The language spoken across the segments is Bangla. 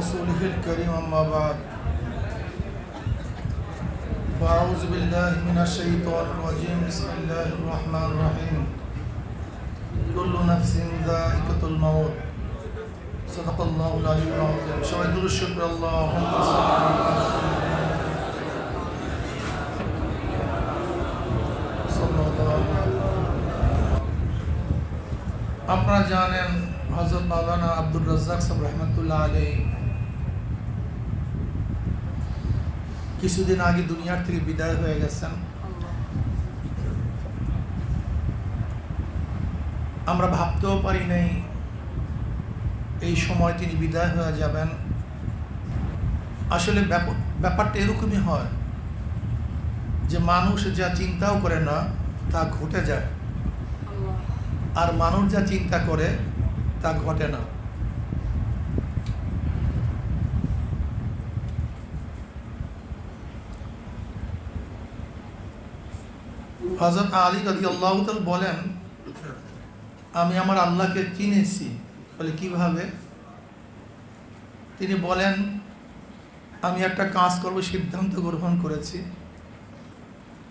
ورسوله الكريم أما بعد فأعوذ بالله من الشيطان الرجيم بسم الله الرحمن الرحيم كل نفس ذائقة الموت صدق الله العلي العظيم شهد الشكر اللهم صل على আপনারা জানেন হযরত মাওলানা আব্দুর রাজ্জাক সাহেব রহমাতুল্লাহ আলাইহি কিছুদিন আগে দুনিয়ার থেকে বিদায় হয়ে গেছেন। আমরা ভাবতেও পারি নাই এই সময় তিনি বিদায় হয়ে যাবেন। আসলে ব্যাপারটা এরকমই হয় যে মানুষ যা চিন্তাও করে না তা ঘটে যায়, আর মানুষ যা চিন্তা করে তা ঘটে না। হযরত আলী রাদিয়াল্লাহু তাআলা বলেন, আমি আমার আল্লাহকে চিনেছি। বলে কিভাবে? তিনি বলেন, আমি একটা কাজ করব সিদ্ধান্ত গ্রহণ করেছি,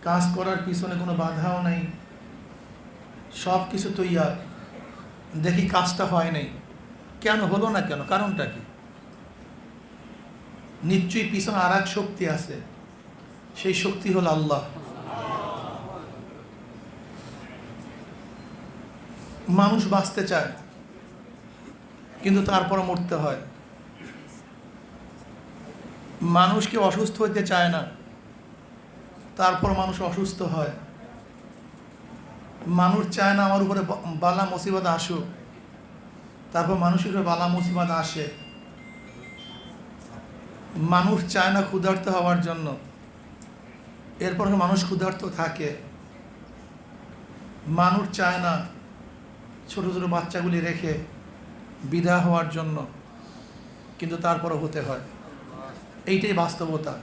কাজ করার পিছনে কোনো বাধাও নাই, সব কিছু তৈয়ার, দেখি কাজটা হয় নাই। কেন হলো না? কেন? কারণটা কি? নিশ্চয়ই পিছনে আর এক শক্তি আছে, সেই শক্তি হলো আল্লাহ। মানুষ বাঁচতে চায় কিন্তু তারপর মরতে হয়। মানুষকে অসুস্থ হতে চায় না, তারপর মানুষ অসুস্থ হয়। মানুষ চায় না আমার উপরে বালা মুসিবত আসুক, তারপর মানুষের উপরে বালা মুসিবত আসে। মানুষ চায় না ক্ষুধার্ত হওয়ার জন্য, এরপর মানুষ ক্ষুধার্ত থাকে। মানুষ চায় না ছোট ছোট বাচ্চাগুলি রেখে বিদায় হওয়ার জন্য, কিন্তু তারপরও হতে হয়। এইটাই বাস্তবতা।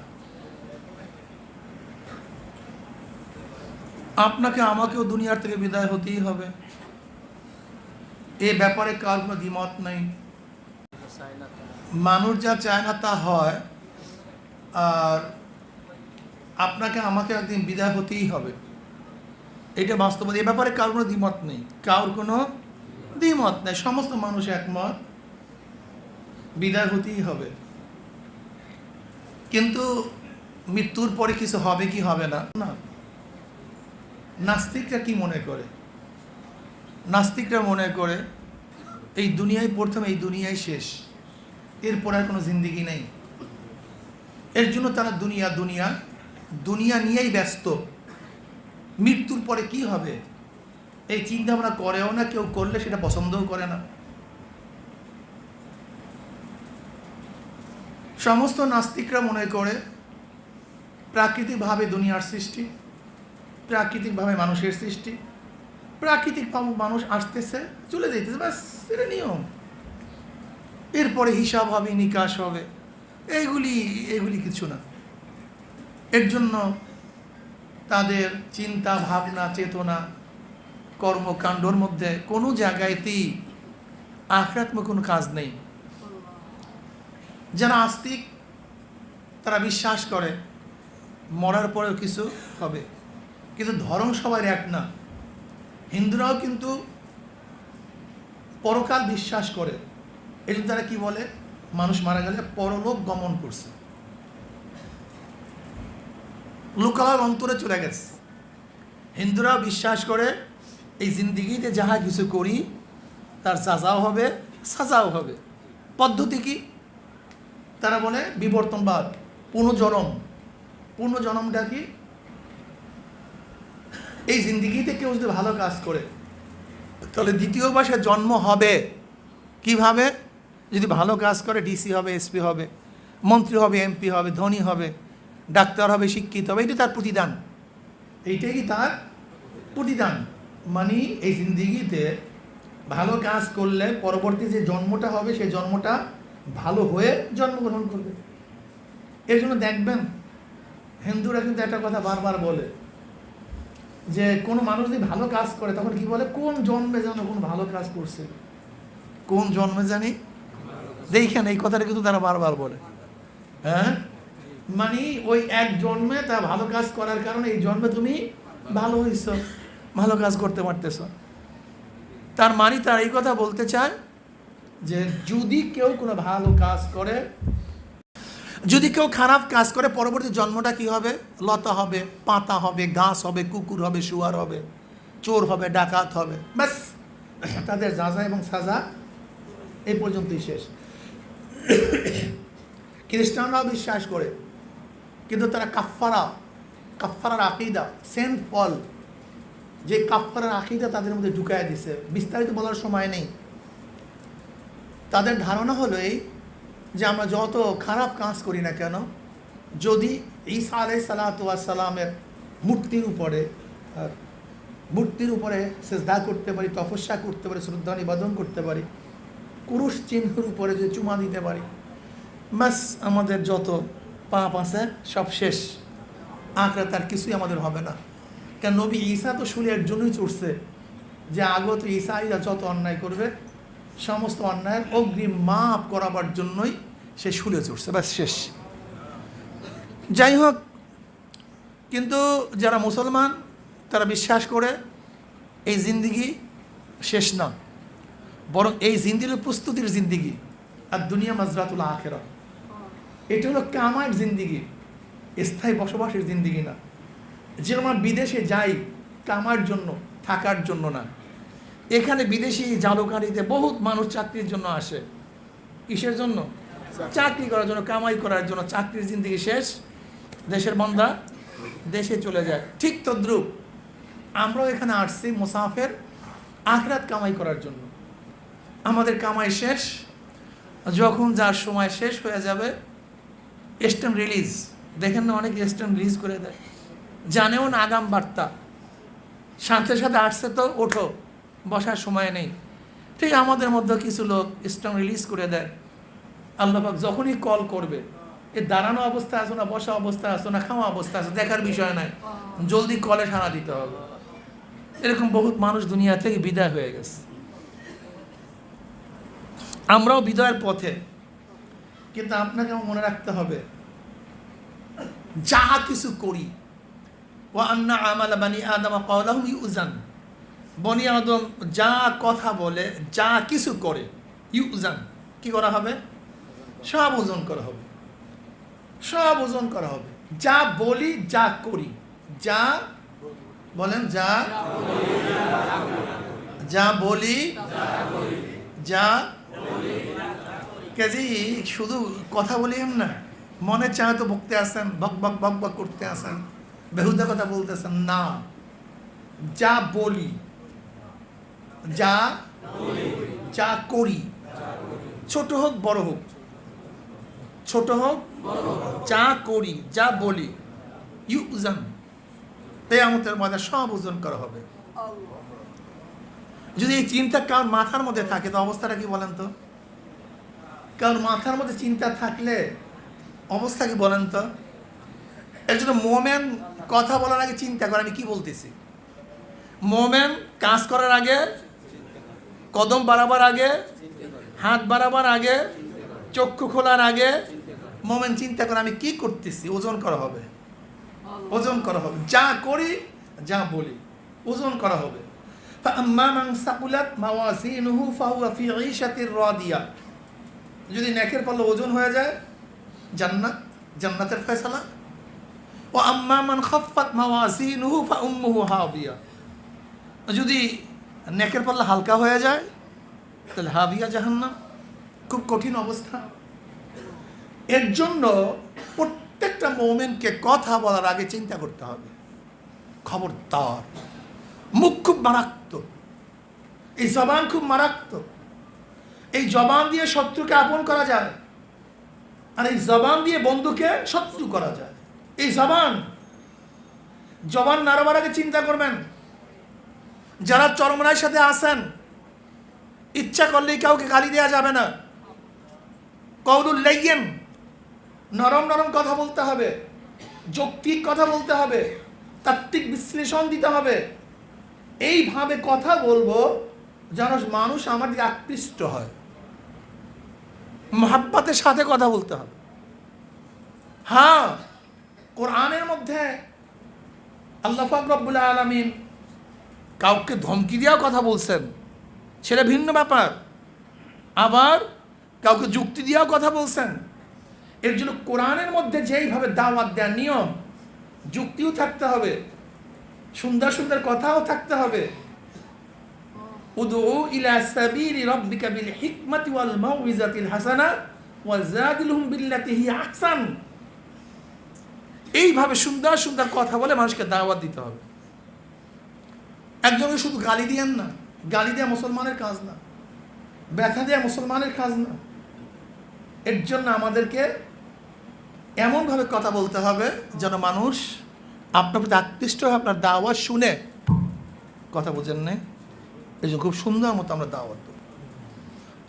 আপনাকে আমাকেও দুনিয়ার থেকে বিদায় হতেই হবে, এ ব্যাপারে কার কোনো দ্বিমত নেই। মানুষ যা চায় না তা হয়, আর আপনাকে আমাকে একদিন বিদায় হতেই হবে, এটা বাস্তবতা। এ ব্যাপারে কার কোনো দ্বিমত নেই, কারোর কোনো দ্বিমত নেই। সমস্ত মানুষ একমত, বিদায় হতেই হবে। কিন্তু মৃত্যুর পরে কিছু হবে কি হবে না? না। নাস্তিকরা কি মনে করে? নাস্তিকরা মনে করে এই দুনিয়ায় প্রথম, এই দুনিয়ায় শেষ, এরপর আর কোনো জিন্দেগি নেই। এর জন্য তারা দুনিয়া দুনিয়া দুনিয়া নিয়েই ব্যস্ত। মৃত্যুর পরে কি হবে এই চিন্তা ভাবনা করেও না, কেউ করলে সেটা পছন্দও করে না। সমস্ত নাস্তিকরা মনে করে প্রাকৃতিকভাবে দুনিয়ার সৃষ্টি, প্রাকৃতিকভাবে মানুষের সৃষ্টি, প্রাকৃতিকভাবে মানুষ আসতেছে চলে যেতেছে, ব্যাস এটা নিয়ম। এরপরে হিসাব হবে, নিকাশ হবে, এগুলি কিছু না। এর জন্য তাদের চিন্তা ভাবনা চেতনা কর্মকাণ্ডর মধ্যে কোনো জায়গাতেই আখিরাতমুখী কোনো কাজ নেই। যারা আস্তিক তারা বিশ্বাস করে মরার পরেও কিছু হবে, কিন্তু ধরন সবার এক না। হিন্দুরাও কিন্তু পরকাল বিশ্বাস করে। এই জন্য তারা কি বলে, মানুষ মারা গেলে পরলোক গমন করছে, লোকাল অন্তরে চলে গেছে। হিন্দুরাও বিশ্বাস করে এই জিন্দিগিতে যাহা কিছু করি তার সাজাও হবে, সাজাও হবে। পদ্ধতি কি? তারা বলে বিবর্তনবাদ, পুনর্জন্ম। পুনর্জন্মটা কি? এই জিন্দিগিতে কেউ যদি ভালো কাজ করে তাহলে দ্বিতীয়বার সে জন্ম হবে। কিভাবে? যদি ভালো কাজ করে ডিসি হবে, এসপি হবে, মন্ত্রী হবে, এমপি হবে, ধনী হবে, ডাক্তার হবে, শিক্ষিত হবে। এইটা তার প্রতিদান, এইটাই কি তার প্রতিদান। মানে এই জিন্দিগিতে ভালো কাজ করলে পরবর্তী যে জন্মটা হবে সেই জন্মটা ভালো হয়ে জন্মগ্রহণ করবে। এর জন্য দেখবেন হিন্দুরা কিন্তু একটা কথা বারবার বলে যে কোনো মানুষ যদি ভালো কাজ করে তখন কি বলে, কোন জন্মে যেন কোন ভালো কাজ করছে, কোন জন্মে জানি দেখেন এই কথাটা কিন্তু তারা বারবার বলে। হ্যাঁ, মানে ওই এক জন্মে তা ভালো কাজ করার কারণে এই জন্মে তুমি ভালো হইছ, ভালো কাজ করতে পারতেছ। তার মানে তার এই কথা বলতে চায় যে যদি কেউ কোনো ভালো কাজ করে, যদি কেউ খারাপ কাজ করে, পরবর্তী জন্মটা কি হবে? লতা হবে, পাতা হবে, ঘাস হবে, কুকুর হবে, শুয়ার হবে, চোর হবে, ডাকাত হবে, ব্যাস তাদের যাজা এবং সাজা এই পর্যন্তই শেষ। খ্রিস্টানরাও বিশ্বাস করে, কিন্তু তারা কাফফারার আকিদা, সেন্ট পল যে কাফফারার আকিদা তাদের মধ্যে ঢুকায় দিছে, বিস্তারিত বলার সময় নেই। তাদের ধারণা হলো এই যে আমরা যত খারাপ কাজ করি না কেন, যদি ঈসা আলাইহিস সালাতু ওয়াস সালামের মূর্তির উপরে সিজদা করতে পারি, তপস্যা করতে পারি, শ্রদ্ধা নিবেদন করতে পারি, কুরুশ চিহ্নের উপরে যদি চুমা দিতে পারি, ব্যাস আমাদের যত পাপ আছে সব শেষ, আখিরাতে আর কিছুই আমাদের হবে না। কেন নবী ঈসা তো শুলের জন্যই চড়ছে, যে আগত ঈসা যত অন্যায় করবে সমস্ত অন্যায়ের অগ্রিম মাপ করাবার জন্যই সে শুলে চড়ছে, ব্যাস শেষ। যাই হোক, কিন্তু যারা মুসলমান তারা বিশ্বাস করে এই জিন্দিগি শেষ না, বরং এই জিন্দিগির প্রস্তুতির জিন্দিগি, আর দুনিয়া মাজরাতুল আখিরা, এটা হলো কামার জিন্দিগি, স্থায়ী বসবাসের জিন্দিগি না। যে আমরা বিদেশে যাই কামার জন্য, থাকার জন্য না। এখানে বিদেশি জালুকারিতে বহুত মানুষ চাকরির জন্য আসে। কিসের জন্য? চাকরি করার জন্য, কামাই করার জন্য। চাকরির জিন্দিগি শেষ, দেশের বান্দা দেশে চলে যায়। ঠিক তদ্রুপ আমরাও এখানে আসছি মুসাফির, আখিরাত কামাই করার জন্য। আমাদের কামাই শেষ, যখন যার সময় শেষ হয়ে যাবে, স্ট্যাম্প রিলিজ, দেখেন না অনেক স্ট্যাম্প রিলিজ করে দেয়, জানেও না আগাম বার্তা, সাথে সাথে আসছে তো ওঠো, বসার সময় নেই। ঠিক আমাদের মধ্যে কিছু লোক স্ট্যাম্প রিলিজ করে দেয়। আল্লাহ পাক যখনই কল করবে, এ দাঁড়ানো অবস্থা আছো না, বসা অবস্থা আছো না, খাওয়া অবস্থা আছে, দেখার বিষয় নাই, জলদি কলে সাড়া দিতে হবে। এরকম বহুত মানুষ দুনিয়া থেকে বিদায় হয়ে গেছে। আমরাও বিদায়ের পথে, কিন্তু আপনাকে মনে রাখতে হবে যা কিছু করি, ওয়া আন্না আমালা বানি আদম ক্বালাহু ইউজান, বনি আদম যা কথা বলে, যা কিছু করে, ইউজান কি করা হবে? সব ওজন করা হবে, সব ওজন করা হবে। যা বলি, যা করি, যা বলেন, যা বলি, যা কাজে শুধু কথা বলি না, মনে চায় তো বকতে আসেন, বক বক বক বক করতে আসেন, বেহুদা কথা বলতেছেন না। যা বলি, যা করি, ছোট হোক বড় হোক, ছোট হোক, যা করি, যা বলি, ইউজান, কিয়ামতের ময়দানে সব ওজন করা হবে। যদি এই চিন্তা কার মাথার মধ্যে থাকে, তো অবস্থাটা কি বলেন তো? কারণ মাথার মধ্যে চিন্তা থাকলে অবস্থা কি বলেন তো? এর জন্য মোমেন কথা বলার আগে চিন্তা করে আমি কি বলতেছি। মোমেন কাজ করার আগে, কদম বাড়াবার আগে, হাত বাড়াবার আগে, চক্ষু খোলার আগে মোমেন চিন্তা করে আমি কি করতেছি। ওজন করা হবে, ওজন করা হবে। যা করি, যা বলি, ওজন করা হবে। فأما من ثقلت موازينه فهو في عيشة راضية, যদি নেকের পাল্লা ওজন হয়ে যায়, জান্নাত, জান্নাতের ফয়সালা। ও আম্মা মান খাফফাত মাওয়াজিনুহু ফাউম্মুহু হাবিয়া, যদি নেকের পাল্লা হালকা হয়ে যায় তাহলে হাবিয়া, জাহান্নাম। খুব কঠিন অবস্থা। এর জন্য প্রত্যেকটা মুমিনকে কথা বলার আগে চিন্তা করতে হবে। খবরদার, মুখ খুব মারাত্মক, এই জবান খুব মারাত্মক। এই জবান দিয়ে শত্রুকে আপন করা যায়, আর এই জবান দিয়ে বন্ধুকে শত্রু করা যায়। এই জবান নাড়াবার আগে চিন্তা করবেন। যারা চরমরায়ের সাথে আসেন, ইচ্ছা করলেই কাউকে গালি দেওয়া যাবে না। কওলুল লাইয়িন, নরম নরম কথা বলতে হবে, যৌক্তিক কথা বলতে হবে, তাত্ত্বিক বিশ্লেষণ দিতে হবে। এইভাবে কথা বলবো যেন মানুষ আমার দিকে আকৃষ্ট হয়। মহাব্বতের সাথে কথা বলতে হবে। হ্যাঁ, কোরআনের মধ্যে আল্লাহ পাক রব্বুল আলামিন কাউকে ধমকি দিয়েও কথা বলছেন, সেটা ভিন্ন ব্যাপার। আবার কাউকে যুক্তি দিয়েও কথা বলছেন। এর জন্য কোরআনের মধ্যে যেইভাবে দাওয়াত দেওয়ার নিয়ম, যুক্তিও থাকতে হবে, সুন্দর সুন্দর কথাও থাকতে হবে। উদউ ইলা সাবিলি রাব্বিকা বিল হিকমাতি ওয়াল মাউইজাতিল হাসানা ওয়াজাদিলহুম বিল্লাতি হিয়া আহসান। এইভাবে সুন্দর সুন্দর কথা বলে মানুষকে দাওয়াত দিতে হবে। একজনকে শুধু গালি দিয়েন না, গালি দেওয়া মুসলমানের কাজ না, ব্যথা দেওয়া মুসলমানের কাজ না। এর জন্য আমাদেরকে এমনভাবে কথা বলতে হবে যেন মানুষ আপনার প্রতি আকৃষ্ট হয়ে আপনার দাওয়াত শুনে কথা বোঝেন না। এই জন্য খুব সুন্দর মতো আমরা দাওয়াত দেব।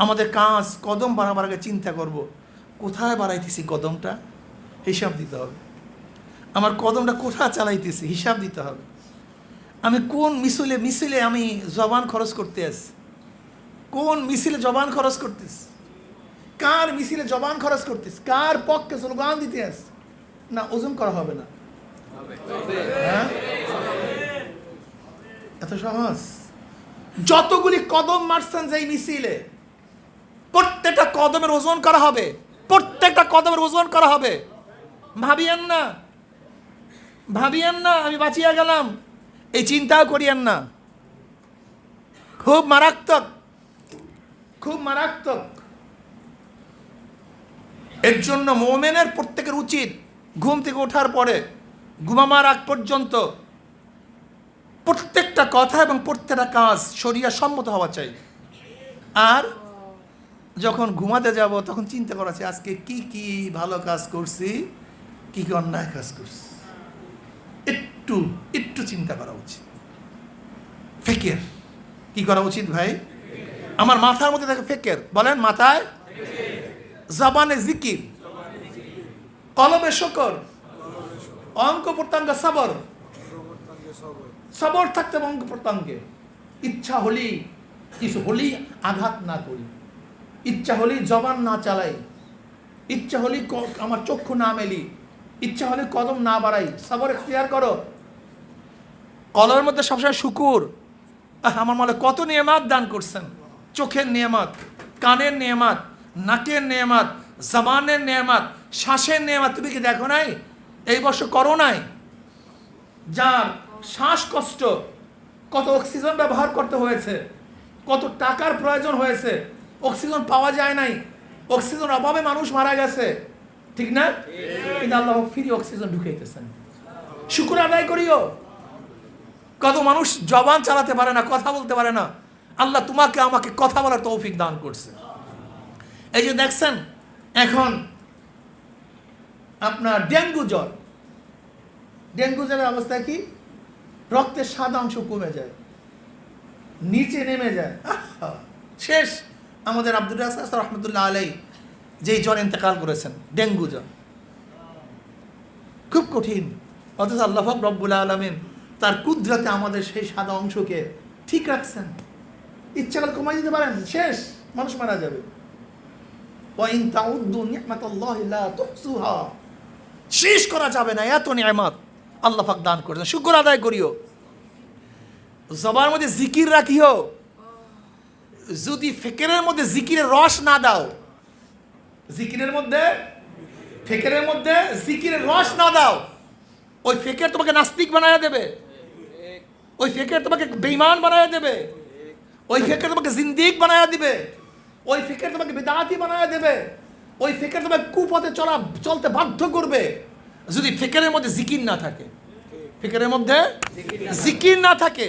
আমাদের কাজ কদম বাড়াবার আগে চিন্তা করব, কোথায় বাড়াইতেছি কদমটা, হিসাব দিতে হবে। আমার কদমটা কোথায় চালাইতেছি, হিসাব দিতে হবে। আমি কোন মিছিলে আমি জবান খরচ করতে আসি, কোন মিছিলে জবান খরচ করতেছি, কার মিছিলে জবান খরচ করতেছি, কার পক্ষে স্লোগান দিতে আসি। না, ওজন করা হবে না। হ্যাঁ, এত সহজ। যতগুলি কদম মারছেন যেই মিছিলে, প্রত্যেকটা কদমের ওজন করা হবে, প্রত্যেকটা কদমের ওজন করা হবে। ভাবিয়েন না, ভাবিয়েন না আমি বাঁচিয়ে গেলাম, এই চিন্তাও করিয়েন না। খুব মারাত্মক, খুব মারাত্মক। এর জন্য মুমিনের প্রত্যেকের উচিত ঘুম থেকে ওঠার পরে ঘুমাবার আগ পর্যন্ত প্রত্যেকটা কথা এবং প্রত্যেকটা কাজ শরিয়া সম্মত হওয়া চাই। আর যখন ঘুমাতে যাব তখন চিন্তা করা আছে আজকে কি কি ভালো কাজ করছি, কি কি অন্যায় কাজ করছি, একটু একটু চিন্তা করা উচিত। ফিকির কি করা উচিত ভাই? আমার মাথার মধ্যে থাকে ফিকির, বলেন মাথায়, জবানে জিকির, কলবে শুকর, অঙ্গ প্রত্যঙ্গ সবর, সবর থাকতে হবে অঙ্গ প্রত্যঙ্গে। ইচ্ছা হলি কিছু হলি আঘাত না করি, ইচ্ছা হলি জবান না চালাই, ইচ্ছা হলি আমার চক্ষু না মেলি, ইচ্ছা হলে কদম না বাড়াই। সবর এখতিয়ার করো। কলবের মধ্যে সবসময় শুকুর, আমার মনে কত নিয়ামত দান করছেন। চোখের নিয়ামত, কানের নিয়ামত, নাকের নিয়ামত, জবানের নিয়ামত, শ্বাসের নিয়ামত। তুমি কি দেখো নাই? এই বছর করো নাই? যার শ্বাসকষ্ট, কত অক্সিজেন ব্যবহার করতে হয়েছে, কত টাকার প্রয়োজন হয়েছে, অক্সিজেন পাওয়া যায় নাই, অক্সিজেন অভাবে মানুষ মারা গেছে, ঠিক না? কিন্তু আল্লাহ ফ্রি অক্সিজেন ঢুকাইতেছেন। শুকর আদায় করিও। কত মানুষ জবান চালাতে পারে না, কথা বলতে পারে না, আল্লাহ তোমাকে আমাকে কথা বলার তৌফিক দান করছে। এই যে দেখছেন এখন আপনার ডেঙ্গু জ্বর, ডেঙ্গু জ্বরের অবস্থা কি? রক্তের সাদা অংশ কমে যায়, নিচে নেমে যায়, শেষ। আমাদের আব্দুর রাজ্জাক রহমতুল্লাহ আলাইহি যেই জ্বর ইন্তেকাল করেছেন, ডেঙ্গু জ্বর, খুব কঠিন। অথচ আল্লাহ পাক রব্বুল আলামিন তার কুদরতে আমাদের সেই সাদা অংশকে ঠিক রাখছেন। ইচ্ছা করে কমাই দিতে পারেন, শেষ, মানুষ মারা যাবে। ওয়াইন তাউদ্দু নি'মাতাল্লাহি লা তুহসুহা, শেষ করা যাবে না, এত নিয়ামত আল্লাহ পাক দান করেছেন। শুকর আদায় করিও। জবানের মধ্যে জিকির রাখিও। যদি ফিকিরের মধ্যে জিকিরের রস না দাও, জিকিরের মধ্যে, ফিকিরের মধ্যে জিকিরের রস না দাও, ওই ফিকির তোমাকে নাস্তিক বানায়া দেবে, ওই ফিকির তোমাকে বেঈমান বানায়া দেবে, ওই ফিকির তোমাকে জিন্দিক বানায়া দিবে, ওই ফিকির তোমাকে বিদআতি বানায়া দেবে, ওই ফিকির তোমাকে কুপথে চলতে বাধ্য করবে। যদি ফিকিরের মধ্যে জিকির না থাকে, ফিকিরের মধ্যে জিকির না থাকে,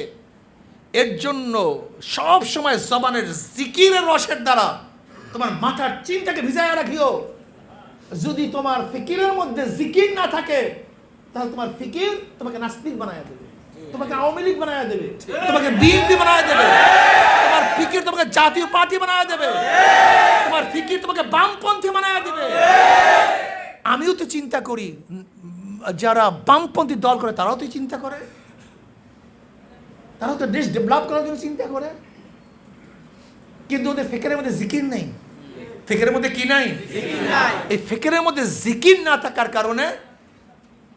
এর জন্য সব সময় জবানের জিকিরের রসের দ্বারা তোমার মাথার চিন্তাকে ভিজায় রাখিও। যদি তোমার ফিকিরের মধ্যে জিকির না থাকে, তাহলে তোমার ফিকির তোমাকে নাস্তিক বানায় দেবে, তোমাকে আওয়ামী লীগ বানায় দেবে, তোমাকে বিএনপি বানায় দেবে, তোমার ফিকির তোমাকে জাতীয় পার্টি বানায় দেবে, তোমার ফিকির তোমাকে বামপন্থী বানায় দেবে। আমিও তো চিন্তা করি, যারা বামপন্থী দল করে তারাও তো চিন্তা করে, তারাও তো দেশ ডেভেলপ করার জন্য চিন্তা করে, কিন্তু ওদের ফিকিরের মধ্যে জিকির নেই, ফিকিরের মধ্যে কি নাই? এই ফিকিরের মধ্যে জিকির না থাকার কারণে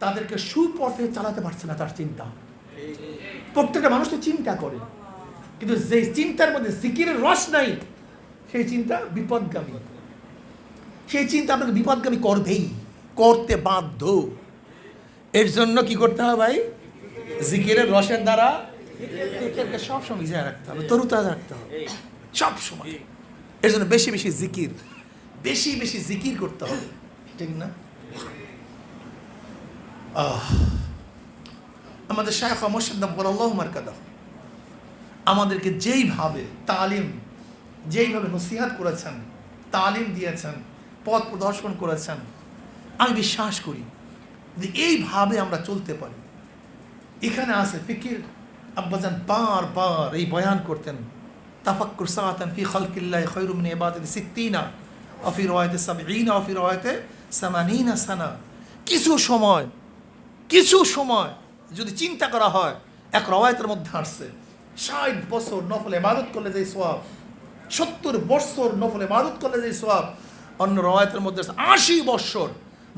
তাদেরকে সুপথে চালাতে পারছে না তার চিন্তা। প্রত্যেকটা মানুষ তো চিন্তা করে, কিন্তু যে চিন্তার মধ্যে জিকিরের রস নাই সেই চিন্তা বিপদগামী। সেই চিন্তা আপনাকে বিপদগামী করবেই, করতে বাধ্য। এর জন্য কি করতে হবে ভাই? জিকিরের রসের দ্বারা ফিকিরকে সবসময় ভিজিয়ে রাখতে হবে, তরুতাজা রাখতে হবে সব সময়। এর জন্য বেশি বেশি জিকির, বেশি বেশি জিকির করতে হবে, ঠিক না? আমাদের শায়খ মুর্শিদ আল্লাহু মারকাদাহ আমাদেরকে যেইভাবে তালিম, যেইভাবে নসিহত করেছেন, তালিম দিয়েছেন, পথ প্রদর্শন করেছেন, আমি বিশ্বাস করি যে এইভাবে আমরা চলতে পারি। এখানে আছে ফিকির। আব্বাজান বারবার এই বয়ান করতেন, তাফাক্কুর সাআতান ফি খালকিল্লাহি খায়রুম মিন ইবাদাতি সিত্তিনা ওয়া ফি রাওয়ায়াতি সাবঈনা ওয়া ফি রাওয়ায়াতি সামানিনা সানা। কিছু সময় যদি চিন্তা করা হয়, এক রাওয়ায়াতের মধ্যে আসছে 60 বছর নফল ইবাদত করলে যে সওয়াব, 70 বছর নফল ইবাদত করলে যে সওয়াব, অন্য রাওয়ায়াতের মধ্যে 80 বছর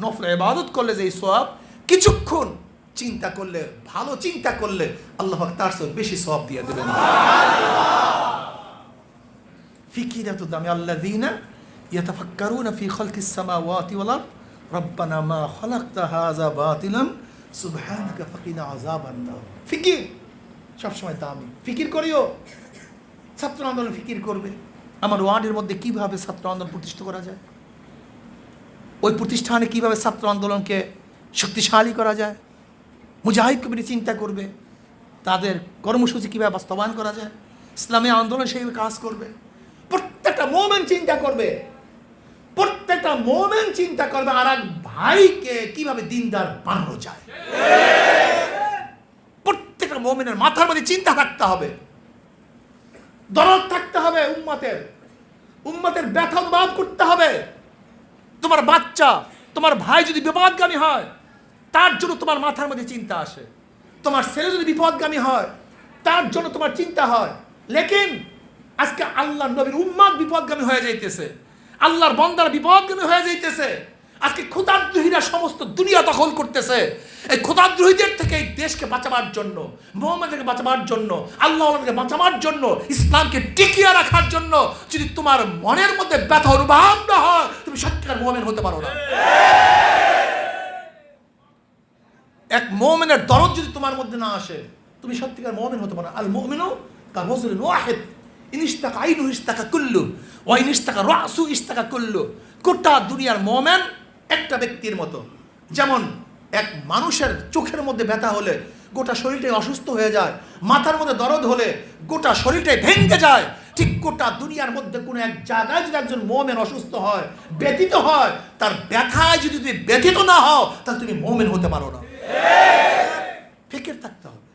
নফল ইবাদত করলে যে সওয়াব, কিছুক্ষণ চিন্তা করলে, ভালো চিন্তা করলে আল্লাহ পাক তার চেয়ে বেশি সওয়াব দিয়ে দেবেন। ফিকিরাতু দামি আল্লাযীনা ইয়াতাফাক্কারুনা ফি খালকিস সামাওয়াতি ওয়াল আরদ রব্বানা মা খালাকতা হাযা বাতিলান সুবহানাকা ফাকিনা আযাবান নার। ফিকির সবসময় দামি। ফিকির করিও। ছাত্র আন্দোলন ফিকির করবে, আমার ওয়ার্ডের মধ্যে কিভাবে ছাত্র আন্দোলন প্রতিষ্ঠা করা যায়, ওই প্রতিষ্ঠানে কিভাবে ছাত্র আন্দোলনকে শক্তিশালী করা যায়, মুজাহিদ কমিটি চিন্তা করবে, তাদের কর্মসূচি কীভাবে বাস্তবায়ন করা যায়, ইসলামী আন্দোলন সেইভাবে কাজ করবে। প্রত্যেকটা মোমেন চিন্তা করবে, প্রত্যেকটা মোমেন চিন্তা করবে আর এক ভাইকে কিভাবে দিনদার বানানো যায়। প্রত্যেকটা মোমেনের মাথার মধ্যে চিন্তা থাকতে হবে, দরদ থাকতে হবে, উম্মতের ব্যথা অনুভব করতে হবে। তোমার বাচ্চা, তোমার ভাই যদি বিপদগামী হয়, তার জন্য তোমার মাথার মধ্যে চিন্তা আসে। তোমার ছেলে যদি বিপদগামী হয়, তার জন্য তোমার চিন্তা হয়। লেকিন আজকে আল্লাহর নবীর উম্মত বিপদগামী হয়ে যাইতেছে, আল্লাহর বান্দারা বিপদগামী হয়ে যাইতেছে। আজকে খোদাদ্রোহীরা সমস্ত দুনিয়া দখল করতেছে। এই খোদাদ্রোহীদের থেকে এই দেশকে বাঁচাবার জন্য, মুহাম্মদকে বাঁচাবার জন্য, আল্লাহকে বাঁচাবার জন্য, ইসলামকে টিকিয়ে রাখার জন্য যদি তোমার মনের মধ্যে ব্যথা অনুভব না হয়, তুমি সত্যিকার মুমিন হতে পারো না। এক মুমিনের দরদ যদি তোমার মধ্যে না আসে, তুমি সত্যিকার মুমিন হতে পারো না। আল মুমিনু কারাজুলিন ওয়াহিদ ইন ইশতাকা আইনুহু ইশতাকা কুল্লু ওয়া ইন ইশতাকা রাসু ইশতাকা কুল্লু। গোটা দুনিয়ার মুমিন একটা ব্যক্তির মতো। যেমন এক মানুষের চোখের মধ্যে ব্যথা হলে গোটা শরীরটাই অসুস্থ হয়ে যায়, মাথার মধ্যে দরদ হলে গোটা শরীরটাই ভেঙে যায়, ঠিক গোটা দুনিয়ার মধ্যে কোনো এক জায়গায় যদি একজন মুমিন অসুস্থ হয়, ব্যথিত হয়, তার ব্যথায় যদি তুমি ব্যথিত না হও, তাহলে তুমি মুমিন হতে পারো না। ফিকির থাকতে হবে,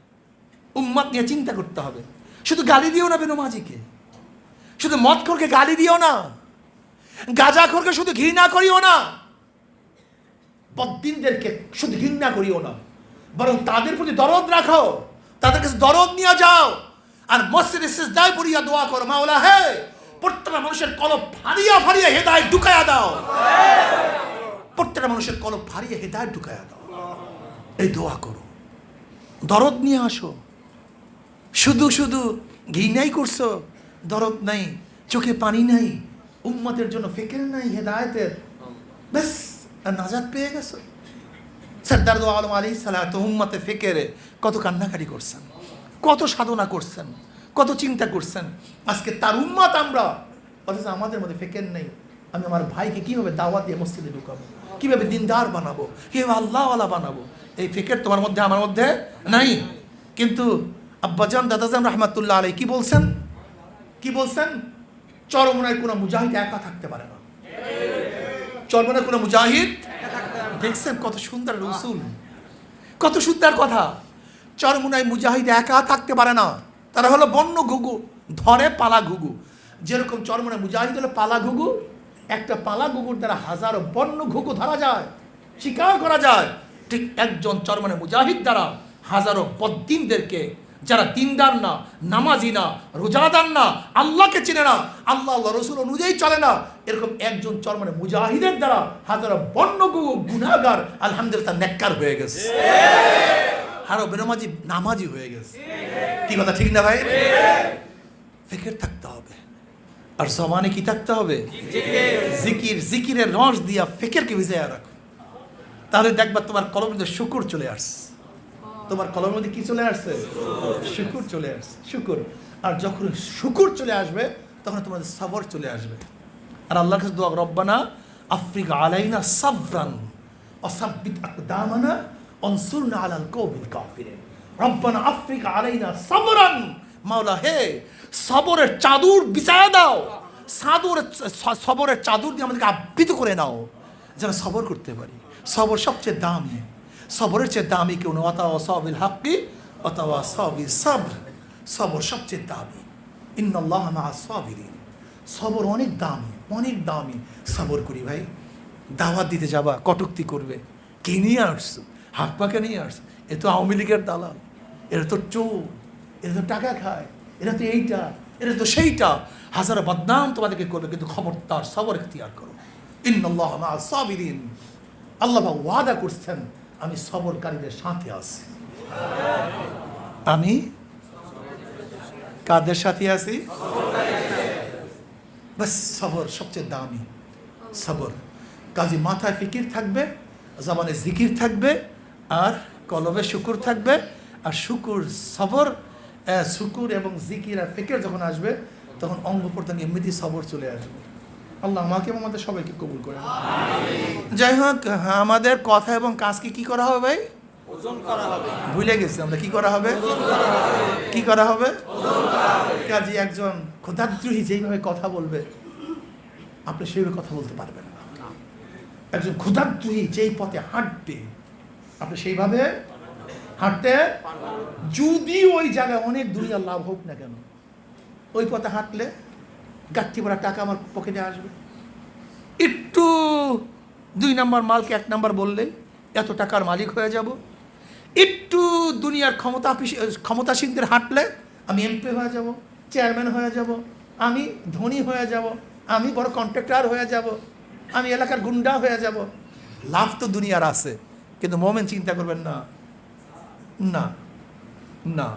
উম্মত নিয়ে চিন্তা করতে হবে। শুধু গালি দিও না বেনমাজিকে, শুধু মদখোরকে গালি দিও না, গাঁজাখোরকে শুধু ঘৃণা করিও না, বদ্দিনদেরকে শুধু ঘৃণা করিও না, বরং তাদের প্রতি দরদ রাখো, তাদের কাছে দরদ নিয়ে যাও। আর মসজিদে সিজদায় পড়িয়া দোয়া করো, মাওলা হে প্রত্যেকটা মানুষের কলব ফাড়িয়া ফাড়িয়া হেদায়েত ঢুকায়া দাও, প্রত্যেকটা মানুষের কলব ফাড়িয়া হেদায়েত ঢুকায়া দাও। এই দোয়া করো, দরদ নিয়ে আসো। শুধু শুধু ঘৃণাই করছো, দরদ নাই, চোখে পানি নাই, উম্মতের জন্য ফিকির নাই হেদায়েতের, ব্যাস আর নাজাত পেয়ে গেছো। সরদার দো আলম আলাইহিস সালাতু উম্মতে ফিকিরে কত কান্নাকাটি করছেন, কত সাধনা করছেন, কত চিন্তা করছেন। আজকে তার উম্মত আমরা, অথচ আমাদের মধ্যে ফিকির নেই। আমি আমার ভাইকে কিভাবে দাওয়াত দিয়ে মসজিদে ঢুকাবো, কিভাবে দিনদার বানাবো, কিভাবে আল্লাহওয়ালা বানাবো, এই ফিকির তোমার মধ্যে আমার মধ্যে নাই। কিন্তু আব্বাজান দাদাজান রহমাতুল্লাহ আলাইহি কি বলছেন? চরমনায় কোনো মুজাহিদ একা থাকতে পারে না। চরমনায় কোনো মুজাহিদ, দেখছেন কত সুন্দর রসুল, কত সুন্দর কথা। চরমনায় মুজাহিদ একা থাকতে পারে না, তারা হলো বন্য ঘুঘু, ধরে পালা ঘুঘু। যেরকম চরমনায় মুজাহিদ হলো পালা ঘুঘু, একটা পালা ঘুঘুর দ্বারা হাজারো বন্য ঘুঘু ধরা যায়, শিকার করা যায়। ঠিক একজন চরমনায় মুজাহিদ দ্বারা হাজারো বদ্দিনদেরকে যারা দিনদার না, নামাজি না, রোজাদার না, আল্লাহকে চিনে না, আল্লাহ আল্লাহ রসুল অনুযায়ী চলে না, এরকম একজন চরমানে মুজাহিদের দ্বারা হাজারো বন্য গুনাহগার আলহামদুলিল্লাহ তার নেককার হয়ে গেছে, আরো বেনামাজি নামাজি হয়ে গেছে। কি কথা ঠিক না ভাই? ফিকির থাকতে হবে, আর জমানে কি থাকতে হবে? জিকির। জিকিরের রস দিয়া ফিকিরকে ভিজাইয়া রাখো, তাহলে দেখবা তোমার কলমের মধ্যে শুকুর চলে আসছে। তোমার কলমের মধ্যে কি চলে আসছে? শুকুর চলে আসছে, শুকুর। আর যখন শুকুর চলে আসবে তখন তোমাদের সবর চলে আসবে। আর আল্লাহর কাছে দোয়া, রব্বানা আফরিকা আলাইনা সাবরান ওয়াসাব্বিত আকদামানা ওয়ানসুরনা আলাল কওমিল কাফিরিন। রব্বানা আফরিকা আলাইনা সাবরান, মাওলা হে সবরের চাদর বিছায়া দাও, সবরের চাদর দিয়ে আমাদেরকে আবৃত করে নাও, যেন সবর করতে পারি। সবর সবচেয়ে দামি, সবরের চেয়ে দামি কেউ না। অথবা সবিল হাক্কি অথবা সবিল সবর, সবর সবচেয়ে দামি। ইন্নাল্লাহ মাআস সাবিরিন, সবর অনেক দামি, অনেক দামি। সবর করি ভাই। দাওয়াত দিতে যাবা, কটুক্তি করবে, কে নিয়ে আসছো? হাত পাকে নিয়ে আসছো, এ তো আওয়ামী লীগের দালাল, এরা তো চোর, এরা তো টাকা খায়, এরা তো এইটা, এরা তো সেইটা, হাজারো বদনাম তোমাদেরকে করবে, কিন্তু খবরদার সবর ইখতিয়ার করো। ইন্নাল্লাহ মাআস সাবিরিন, আল্লাহ ওয়াদা করছেন আমি সবরকারীদের সাথে আছি। আমি কাদের সাথে আছি? বাস, সবর সবচেয়ে দামি, সবর। কাজী মাথায় ফিকির থাকবে, জবানে জিকির থাকবে, আর কলবে শুকুর থাকবে। আর শুকুর, সবর, শুকুর এবং জিকির আর ফিকির যখন আসবে তখন অঙ্গ প্রত্যঙ্গ এমনিতেই সবর চলে আসবে। আল্লাহ আমাকে এবং আমাদের সবাইকে কবুল করে। যাই হোক, আমাদের কথা এবং কাজকে কি করা হবে ভাই? ওজন করা হবে। ভুলে গেছি আমরা, কি করা হবে? কি করা হবে? কাজী একজন ক্ষুধাদ্রোহী যেইভাবে কথা বলবে আপনি সেইভাবে কথা বলতে পারবেন না। একজন ক্ষুধাদ্রোহী যেই পথে হাঁটবে আপনি সেইভাবে হাঁটতে, যদি ওই জায়গায় অনেক দুনিয়ার লাভ হোক না কেন, ওই পথে হাঁটলে গাঠি ভরা টাকা আমার পকেটে আসবে। একটু 2 নম্বর মালকে 1 নম্বর বললে এত টাকার মালিক হয়ে যাব। একটু দুনিয়ার ক্ষমতাসীনদের হাঁটলে আমি এমপি হয়ে যাব, চেয়ারম্যান হয়ে যাব, আমি ধনী হয়ে যাব, আমি বড় কন্ট্রাক্টর হয়ে যাব, আমি এলাকার গুন্ডা হয়ে যাব। লাভ তো দুনিয়ার আছে, কিন্তু মোমেন চিন্তা করবেন না, না না,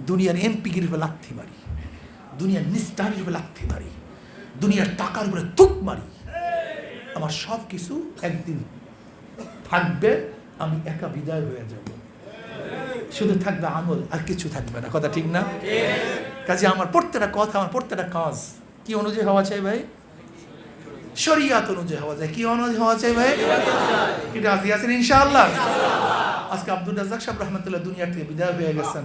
দুনিয়ার এমপিগির উপরে লাথি মারি, দুনিয়ার নিস্তারের উপরে লাথি মারি, দুনিয়ার টাকার উপরে থুক মারি। আমার সব কিছু একদিন থাকবে, আমি একা বিদায় হয়ে যাব, শুধু থাকবে আমল, আর কিছু থাকবে না। কথা ঠিক না? কাজে আমার প্রত্যেকটা কথা, আমার প্রত্যেকটা কাজ কি অনুযায়ী হওয়া চাই ভাই? শরিয়াত অনুযায়ী হওয়া যায়। কি অনুযায়ী হওয়া চাই ভাই? এটা রাজি আছেন ইনশাআল্লাহ? আজকে আব্দুর রাজ্জাক সাহেব রহমতুল্লাহ দুনিয়া থেকে বিদায় হয়ে গেছেন,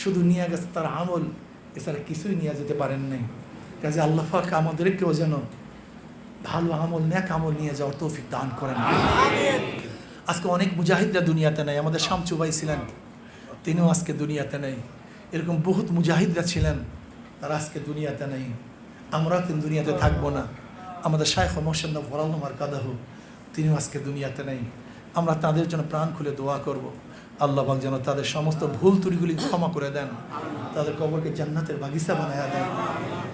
শুধু নিয়ে গেছে তার আমল, এছাড়া কিছুই নিয়ে যেতে পারেন নাই। কাজে আল্লাহ পাক আমাদেরকেও যেন ভালো আমল, নেক আমল নিয়ে যাওয়ার তৌফিক দান করেন। আজকে অনেক মুজাহিদরা দুনিয়াতে নাই। আমাদের শামসু ভাই ছিলেন, তিনিও আজকে দুনিয়াতে নেই। এরকম বহুত মুজাহিদরা ছিলেন, তারা আজকে দুনিয়াতে নেই। আমরা তো দুনিয়াতে থাকবো না। আমাদের শাইখ মোহাম্মদ ফরাল মারকাদাহু, তিনিও আজকে দুনিয়াতে নেই। আমরা তাদের জন্য প্রাণ খুলে দোয়া করব, আল্লাহ পাক যেন তাদের সমস্ত ভুল ত্রুটিগুলি ক্ষমা করে দেন, তাদের কবরকে জান্নাতের বাগিচা বানায়া দেন।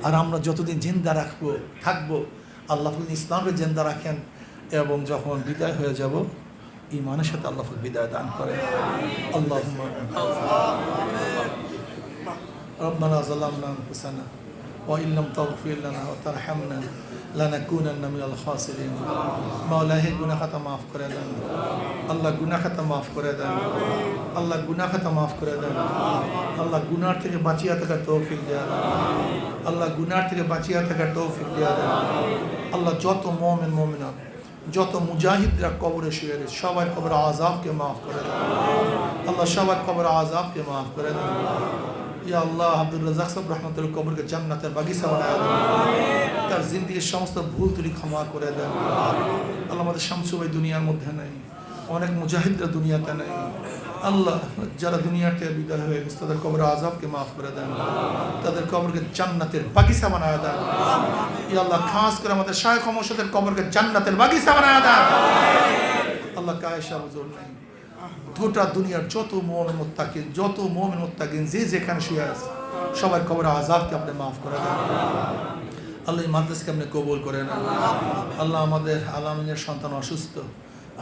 আর আমরা যতদিন জিন্দা থাকবো আল্লাহ পাক ইসলামের জিন্দা রাখেন, এবং যখন বিদায় হয়ে যাব ঈমানের সাথে আল্লাহ পাক বিদায় দান করেন। আল্লাহুম্মা রব্বানা যালামনা আনফুসানা ওয়া ইন লাম তাগফির লানা ওয়া তারহামনা লানাকুনান্না মিনাল খাসিরিন। মাওলা হে গুনাহ খাতা মাফ করে দেন, আল্লাহ গুনাহ খাতা মাফ করে দেন, আল্লাহ গুনাহ খাতা মাফ করে দেন, আল্লাহ গুনাহ থেকে বাঁচিয়ে থাকার তৌফিক দেয়া দেন, আল্লাহ গুনাহ থেকে বাঁচিয়ে থাকার তৌফিক দেয়া দেন। আল্লাহ যত মুমিন মুমিনাত, যত মুজাহিদরা কবরে শুয়ে রয়েছে সবার কবর আযাবকে মাফ করে দেন, আল্লাহ সবার কবর আযাবকে মাফ করে দেন। ইয়া আল্লাহ আব্দুর রাজ্জাক সাহেব রহমতুল্লাহ কবরকে জান্নাতের বাগিচা বানায় দেন, তার জিন্দেগির সমস্ত ভুল ত্রুটি ক্ষমা করে দেন। আল্লাহ আমাদের শামসু ভাই দুনিয়ার মধ্যে নেই, অনেক মুজাহিদরা দুনিয়াতে নেই। আল্লাহ যারা দুনিয়াতে বিদায় হয়ে গেছে তাদের কবর আযাবকে মাফ করে দেন, তাদের কবরকে জান্নাতের বাগিচা বানায় দেন। ইয়া আল্লাহ খাস করে আমাদের শায়খ মোর্শেদের কবরকে জান্নাতের বাগিচা বানায় দেন। আল্লাহ কায়েশা হুজুর নেই, গোটা দুনিয়ার যত মুমিন মুত্তাকিন যে যেখানে শুয়ে আছে সবার কবর আযাবকে আপনি মাফ করে দেন আল্লাহ। এই মাদ্রাসাকে আপনি কবুল করে নেন আল্লাহ। আমাদের আলামিনের সন্তান অসুস্থ,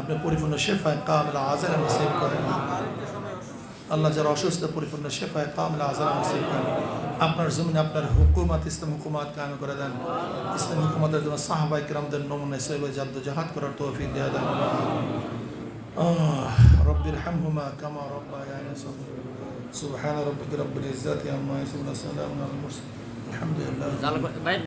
আপনি পরিপূর্ণ শেফায়ে কামিলা আজাল নসিব করেন আল্লাহ। যারা অসুস্থ পরিপূর্ণ শেফায়ে কামিলা আজাল নসিব করেন। আপনার জমিনে আপনার হুকুমত ইসলাম হুকুমত কায়েম করে দেন। ইসলাম হুকুমতের জন্য সাহাবায়ে কিরামদের নমুনায় সহিভাবে জাদ্দোজাহাদ করার তৌফিক দিয়ে দেন। রব্বিরহামহুমা কামা রাব্বায়ানি সগীরা। সুবহান রাব্বিকা রাব্বিল ইজ্জাতি আম্মা ইয়াসিফুন ওয়া সালামুন আলাল মুরসালিন। আলহামদুলিল্লাহ।